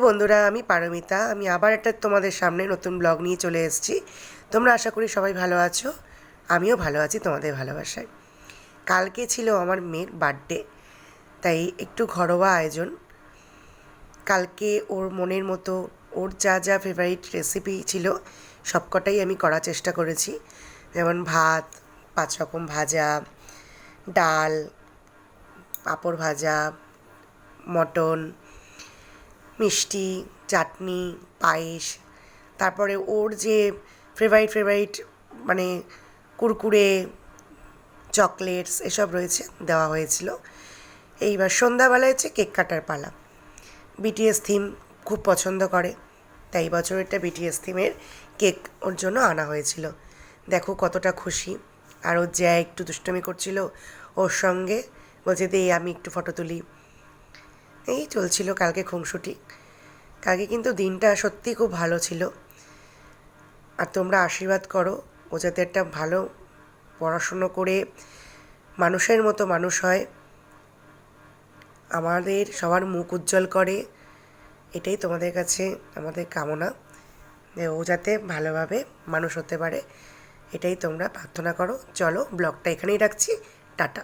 বন্ধুরা, আমি পারমিতা। আমি আবার একটা তোমাদের সামনে নতুন ব্লগ নিয়ে চলে এসেছি। তোমরা আশা করি সবাই ভালো আছো। আমিও ভালো আছি তোমাদের ভালোবাসায়। কালকে ছিল আমার মেয়ের বার্থডে, তাই একটু ঘরোয়া আয়োজন। কালকে ওর মনের মতো ওর যা যা ফেভারিট রেসিপি ছিল সবকটাই আমি করার চেষ্টা করেছি। যেমন ভাত, 5 রকম ভাজা, ডাল, পাঁপড় ভাজা, মটন, মিষ্টি, চাটনি, পায়েস, তারপরে ওর যে ফেভারিট মানে কুরকুরে, চকলেটস এসব রয়েছে দেওয়া হয়েছিল। এইবার সন্ধ্যাবেলায় হচ্ছে কেক কাটার পালা। বিটিএস থিম খুব পছন্দ করে, তাই এই বছর একটা বিটিএস থিমের কেক ওর জন্য আনা হয়েছিল। দেখো কতটা খুশি। আর ওর যা একটু দুষ্টুমি করছিল ওর সঙ্গে, বলছে দে আমি একটু ফটো তুলি। এই চলছিল কালকে খুনসুটি। কালকে কিন্তু দিনটা সত্যিই খুব ভালো ছিল। আর তোমরা আশীর্বাদ করো ও যাতে একটা ভালো পড়াশুনো করে মানুষের মতো মানুষ হয়, আমাদের সবার মুখ উজ্জ্বল করে। এটাই তোমাদের কাছে আমাদের কামনা, যে ও যাতে ভালোভাবে মানুষ হতে পারে। এটাই তোমরা প্রার্থনা করো। চলো, ব্লগটা এখানেই রাখছি। টাটা।